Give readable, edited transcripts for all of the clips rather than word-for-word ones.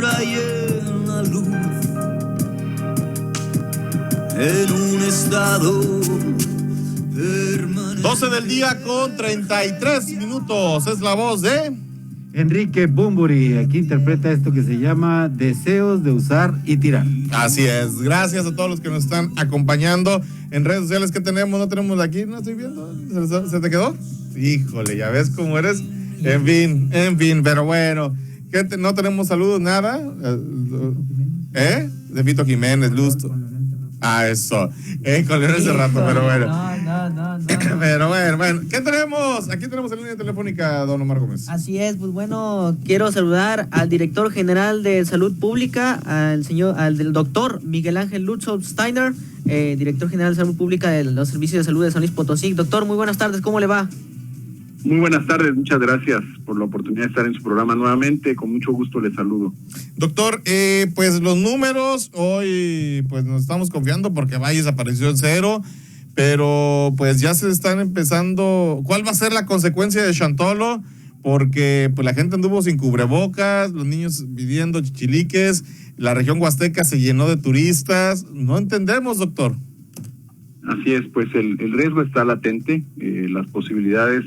sombra y en la luz, en un estado permanente. 12 del día con 33 minutos. Es la voz de Enrique Bunbury. Aquí interpreta esto que se llama Deseos de usar y tirar. Así es. Gracias a todos los que nos están acompañando en redes sociales. ¿Qué tenemos? ¿No tenemos aquí? ¿No estoy viendo? ¿Se te quedó? Híjole, ya ves cómo eres. En fin, pero bueno. ¿No tenemos saludos, nada? De Fito Jiménez, Lusto. Eso. Con León ese rato, pero bueno. No. Pero bueno. ¿Qué tenemos? Aquí tenemos en línea telefónica, don Omar Gómez. Así es, pues bueno, quiero saludar al director general de Salud Pública, al doctor Miguel Ángel Lutzow Steiner, director general de Salud Pública de los Servicios de Salud de San Luis Potosí. Doctor, muy buenas tardes, ¿cómo le va? Muy buenas tardes, muchas gracias por la oportunidad de estar en su programa nuevamente, con mucho gusto les saludo. Doctor, pues los números, hoy pues nos estamos confiando porque Valles apareció en cero, pero pues ya se están empezando. ¿Cuál va a ser la consecuencia de Chantolo? Porque pues la gente anduvo sin cubrebocas, los niños pidiendo chichiliques, la región huasteca se llenó de turistas, no entendemos, doctor. Así es, pues el riesgo está latente, las posibilidades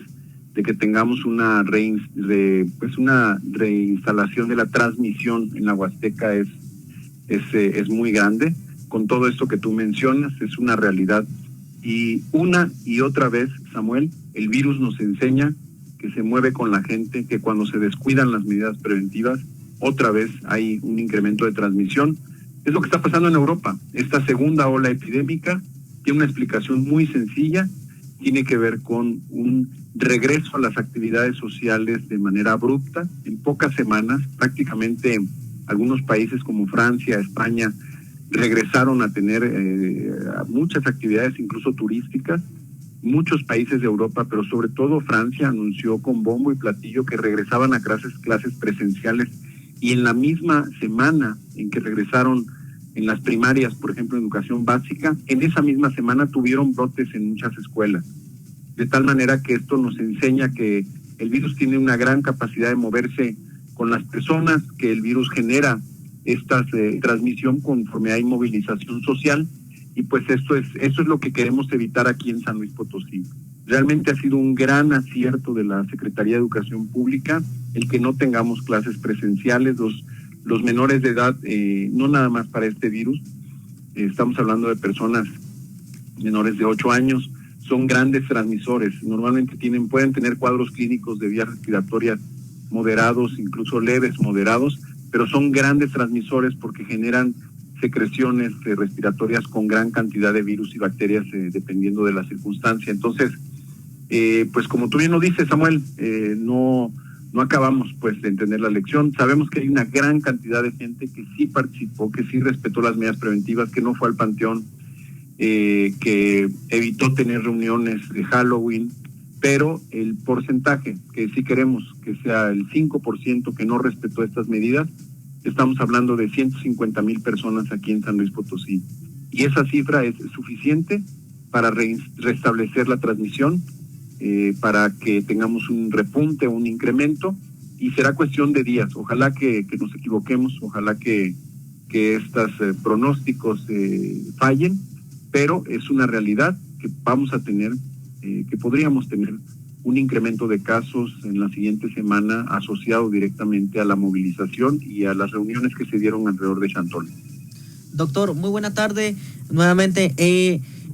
de que tengamos una reinstalación de la transmisión en la Huasteca es muy grande. Con todo esto que tú mencionas, es una realidad. Y una y otra vez, Samuel, el virus nos enseña que se mueve con la gente, que cuando se descuidan las medidas preventivas, otra vez hay un incremento de transmisión. Es lo que está pasando en Europa. Esta segunda ola epidémica tiene una explicación muy sencilla, tiene que ver con un regreso a las actividades sociales de manera abrupta. En pocas semanas, prácticamente algunos países como Francia, España, regresaron a tener muchas actividades, incluso turísticas. Muchos países de Europa, pero sobre todo Francia, anunció con bombo y platillo que regresaban a clases presenciales, y en la misma semana en que regresaron en las primarias, por ejemplo, en educación básica, en esa misma semana tuvieron brotes en muchas escuelas. De tal manera que esto nos enseña que el virus tiene una gran capacidad de moverse con las personas, que el virus genera esta transmisión conforme hay movilización social, y pues eso es lo que queremos evitar aquí en San Luis Potosí. Realmente ha sido un gran acierto de la Secretaría de Educación Pública el que no tengamos clases presenciales. Los menores de edad, no nada más para este virus, estamos hablando de personas menores de 8 años, son grandes transmisores. Normalmente pueden tener cuadros clínicos de vías respiratorias moderados, incluso leves, moderados, pero son grandes transmisores porque generan secreciones respiratorias con gran cantidad de virus y bacterias, dependiendo de la circunstancia. Entonces, pues como tú bien lo dices, Samuel, no acabamos pues de entender la lección. Sabemos que hay una gran cantidad de gente que sí participó, que sí respetó las medidas preventivas, que no fue al panteón, que evitó tener reuniones de Halloween, pero el porcentaje que sí queremos que sea el 5% que no respetó estas medidas, estamos hablando de 150,000 personas aquí en San Luis Potosí, y esa cifra es suficiente para restablecer la transmisión, para que tengamos un repunte, un incremento, y será cuestión de días. Ojalá que nos equivoquemos, ojalá que estos pronósticos fallen, pero es una realidad que vamos a tener, que podríamos tener un incremento de casos en la siguiente semana asociado directamente a la movilización y a las reuniones que se dieron alrededor de Chantolo. Doctor, muy buena tarde nuevamente.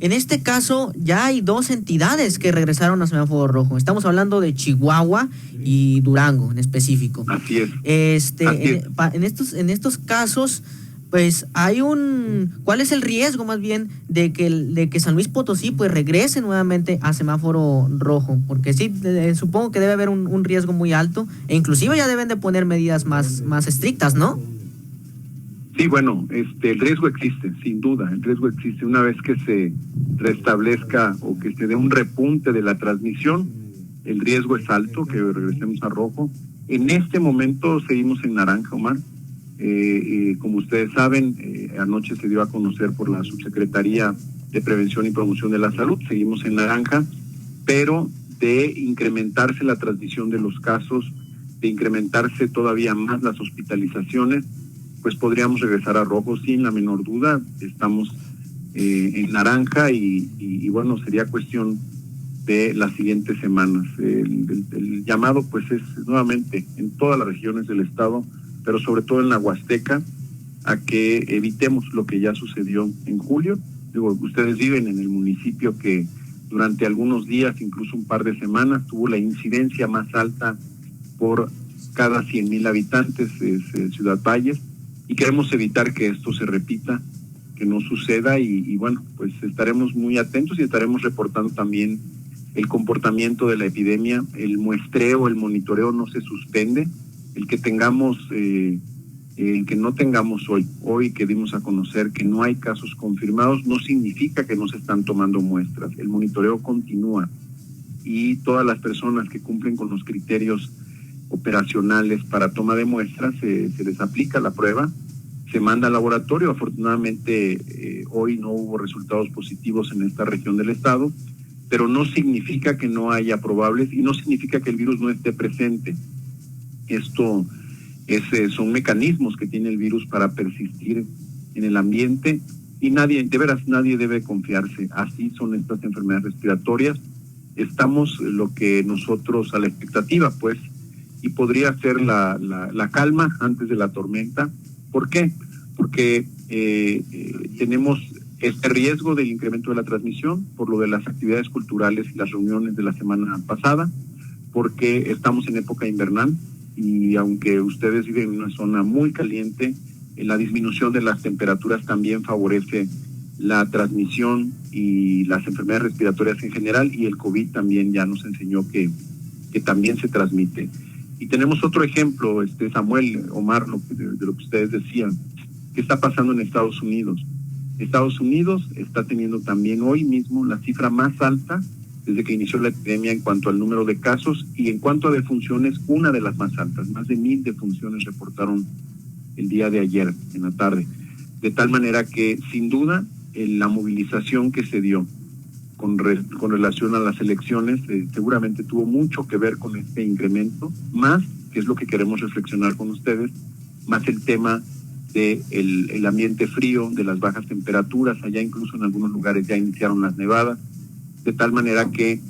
En este caso ya hay 2 entidades que regresaron a semáforo rojo. Estamos hablando de Chihuahua y Durango en específico. Así es. En estos casos, pues ¿cuál es el riesgo más bien de que San Luis Potosí pues regrese nuevamente a semáforo rojo? Porque sí, supongo que debe haber un riesgo muy alto, e inclusive ya deben de poner medidas más estrictas, ¿no? Sí, bueno, el riesgo existe, sin duda, el riesgo existe. Una vez que se restablezca o que se dé un repunte de la transmisión, el riesgo es alto, que regresemos a rojo. En este momento seguimos en naranja, Omar. Como ustedes saben, anoche se dio a conocer por la Subsecretaría de Prevención y Promoción de la Salud, seguimos en naranja, pero de incrementarse la transmisión de los casos, de incrementarse todavía más las hospitalizaciones, pues podríamos regresar a rojo sin la menor duda. Estamos en naranja y bueno, sería cuestión de las siguientes semanas. El llamado pues es nuevamente en todas las regiones del estado, pero sobre todo en la Huasteca, a que evitemos lo que ya sucedió en julio. Digo, ustedes viven en el municipio que durante algunos días, incluso un par de semanas, tuvo la incidencia más alta por cada 100,000 habitantes, Ciudad Valles, y queremos evitar que esto se repita, que no suceda, y bueno, pues estaremos muy atentos y estaremos reportando también el comportamiento de la epidemia. El muestreo, el monitoreo no se suspende. El que tengamos, el que no tengamos hoy que dimos a conocer que no hay casos confirmados, no significa que no se están tomando muestras. El monitoreo continúa y todas las personas que cumplen con los criterios operacionales para toma de muestras, se les aplica la prueba, se manda al laboratorio. Afortunadamente hoy no hubo resultados positivos en esta región del estado, pero no significa que no haya probables y no significa que el virus no esté presente. Esto son mecanismos que tiene el virus para persistir en el ambiente y nadie debe confiarse. Así son estas enfermedades respiratorias. Estamos lo que nosotros a la expectativa, pues, y podría ser la calma antes de la tormenta. ¿Por qué? Porque tenemos este riesgo del incremento de la transmisión por lo de las actividades culturales y las reuniones de la semana pasada, porque estamos en época invernal y aunque ustedes viven en una zona muy caliente, la disminución de las temperaturas también favorece la transmisión y las enfermedades respiratorias en general, y el COVID también ya nos enseñó que también se transmite. Y tenemos otro ejemplo, Samuel, Omar, de lo que ustedes decían, que está pasando en Estados Unidos. Estados Unidos está teniendo también hoy mismo la cifra más alta desde que inició la epidemia en cuanto al número de casos, y en cuanto a defunciones, una de las más altas. Más de 1,000 defunciones reportaron el día de ayer en la tarde. De tal manera que, sin duda, la movilización que se dio con relación a las elecciones seguramente tuvo mucho que ver con este incremento, más, que es lo que queremos reflexionar con ustedes, más el tema de el ambiente frío, de las bajas temperaturas. Allá incluso en algunos lugares ya iniciaron las nevadas, de tal manera que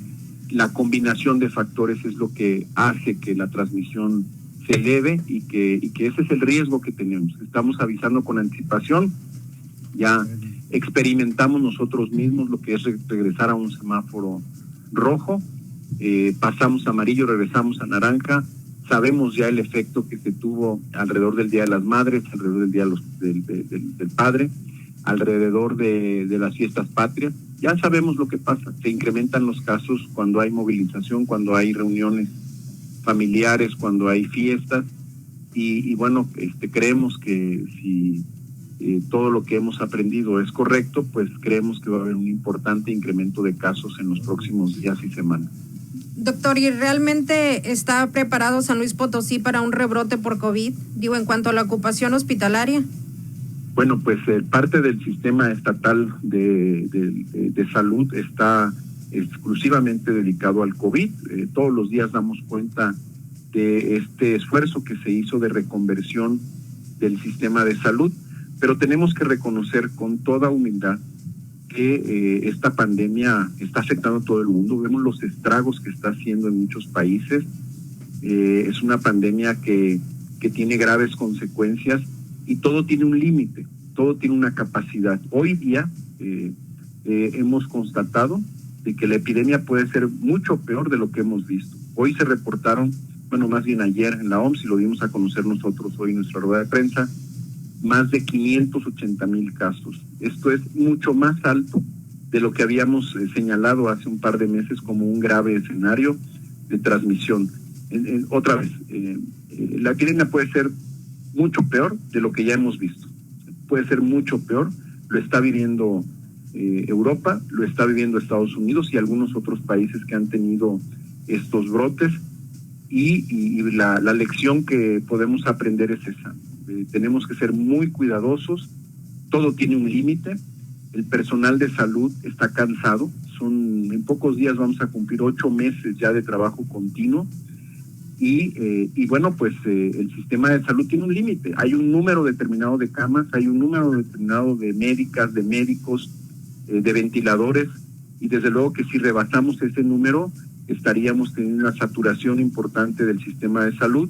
la combinación de factores es lo que hace que la transmisión se eleve y que ese es el riesgo que tenemos. Estamos avisando con anticipación. Ya experimentamos nosotros mismos lo que es regresar a un semáforo rojo, pasamos a amarillo, regresamos a naranja. Sabemos ya el efecto que se tuvo alrededor del Día de las Madres, alrededor del Día del Padre, alrededor de las fiestas patrias. Ya sabemos lo que pasa. Se incrementan los casos cuando hay movilización, cuando hay reuniones familiares, cuando hay fiestas. Y bueno, creemos que si todo lo que hemos aprendido es correcto, pues creemos que va a haber un importante incremento de casos en los próximos días y semanas. Doctor, ¿y realmente está preparado San Luis Potosí para un rebrote por COVID? Digo, en cuanto a la ocupación hospitalaria. Bueno, pues parte del sistema estatal de salud está exclusivamente dedicado al COVID. Todos los días damos cuenta de este esfuerzo que se hizo de reconversión del sistema de salud, pero tenemos que reconocer con toda humildad que esta pandemia está afectando a todo el mundo. Vemos los estragos que está haciendo en muchos países. Es una pandemia que tiene graves consecuencias y todo tiene un límite, todo tiene una capacidad. Hoy día hemos constatado de que la epidemia puede ser mucho peor de lo que hemos visto. Hoy se reportaron, bueno, más bien ayer en la OMS, y lo dimos a conocer nosotros hoy en nuestra rueda de prensa, más de 580,000 casos. Esto es mucho más alto de lo que habíamos señalado hace un par de meses como un grave escenario de transmisión. Otra vez, la epidemia puede ser mucho peor de lo que ya hemos visto. Puede ser mucho peor. Lo está viviendo Europa, lo está viviendo Estados Unidos y algunos otros países que han tenido estos brotes. Y la lección que podemos aprender es esa. Tenemos que ser muy cuidadosos. Todo tiene un límite. El personal de salud está cansado. En pocos días vamos a cumplir 8 meses ya de trabajo continuo. Y bueno, pues el sistema de salud tiene un límite. Hay un número determinado de camas, hay un número determinado de médicas, de médicos, de ventiladores, y desde luego que si rebasamos ese número estaríamos teniendo una saturación importante del sistema de salud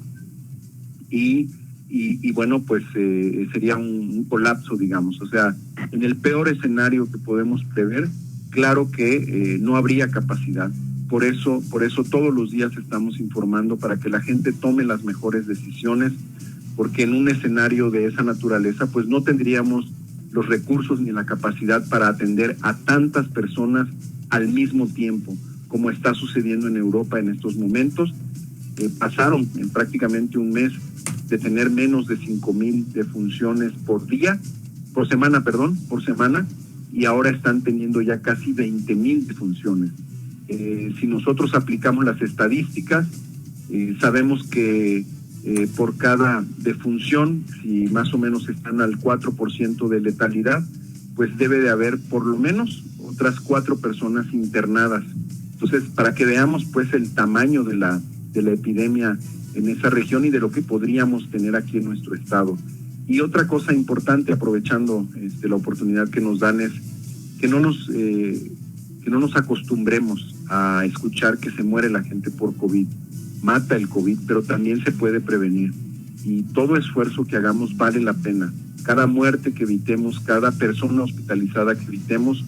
y bueno, pues sería un colapso, digamos. O sea, en el peor escenario que podemos prever, claro que no habría capacidad. Por eso todos los días estamos informando para que la gente tome las mejores decisiones, porque en un escenario de esa naturaleza pues no tendríamos los recursos ni la capacidad para atender a tantas personas al mismo tiempo, como está sucediendo en Europa en estos momentos. Pasaron en prácticamente un mes de tener menos de 5,000 defunciones por semana, y ahora están teniendo ya casi 20,000 defunciones. Si nosotros aplicamos las estadísticas, sabemos que por cada defunción, si más o menos están al 4% de letalidad, pues debe de haber por lo menos otras 4 personas internadas. Entonces, para que veamos pues el tamaño de la epidemia en esa región y de lo que podríamos tener aquí en nuestro estado. Y otra cosa importante, aprovechando la oportunidad que nos dan, es que no nos acostumbremos a escuchar que se muere la gente por COVID. Mata el COVID, pero también se puede prevenir. Y todo esfuerzo que hagamos vale la pena. Cada muerte que evitemos, cada persona hospitalizada que evitemos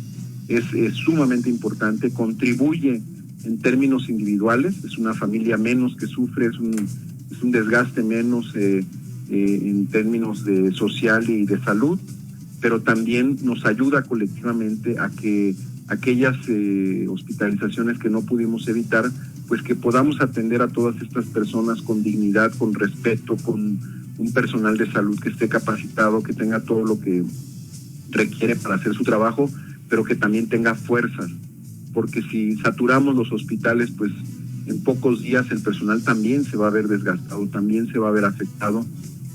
es sumamente importante, contribuye en términos individuales, es una familia menos que sufre, es un desgaste menos en términos de social y de salud, pero también nos ayuda colectivamente a que aquellas hospitalizaciones que no pudimos evitar, pues que podamos atender a todas estas personas con dignidad, con respeto, con un personal de salud que esté capacitado, que tenga todo lo que requiere para hacer su trabajo, pero que también tenga fuerzas, porque si saturamos los hospitales, pues en pocos días el personal también se va a ver desgastado, también se va a ver afectado,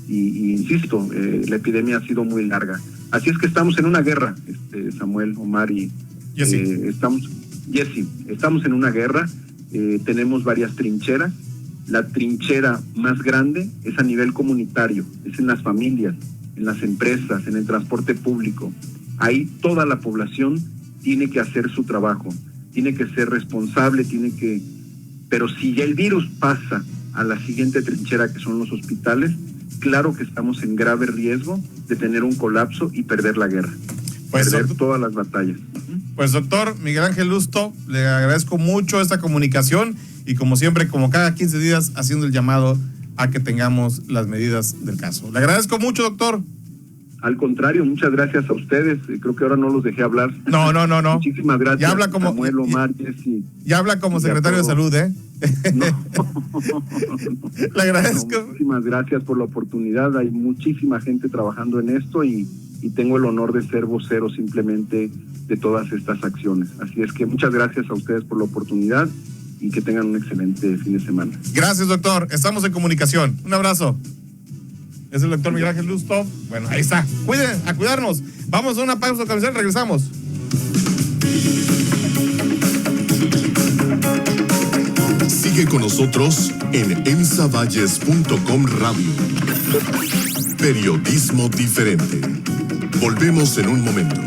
y insisto, la epidemia ha sido muy larga. Así es que estamos en una guerra, Samuel, Omar y estamos en una guerra. Tenemos varias trincheras. La trinchera más grande es a nivel comunitario, es en las familias, en las empresas, en el transporte público. Ahí toda la población tiene que hacer su trabajo, tiene que ser responsable, pero si ya el virus pasa a la siguiente trinchera, que son los hospitales, claro que estamos en grave riesgo de tener un colapso y perder la guerra, perder todas las batallas. Pues doctor Miguel Ángel Lustó, le agradezco mucho esta comunicación y como siempre, como cada 15 días, haciendo el llamado a que tengamos las medidas del caso. Le agradezco mucho, doctor. Al contrario, muchas gracias a ustedes. Creo que ahora no los dejé hablar. No. Muchísimas gracias. Ya habla como Samuel, Omar, Jessy. Ya habla como secretario de salud, ¿eh? No. Le agradezco. Muchísimas gracias por la oportunidad. Hay muchísima gente trabajando en esto y tengo el honor de ser vocero simplemente de todas estas acciones. Así es que muchas gracias a ustedes por la oportunidad y que tengan un excelente fin de semana. Gracias, doctor. Estamos en comunicación. Un abrazo. Es el doctor Miguel Ángel Lustó. Bueno, ahí está. A cuidarnos. Vamos a una pausa comercial, regresamos. Sigue con nosotros en ensavalles.com Radio. Periodismo diferente. Volvemos en un momento.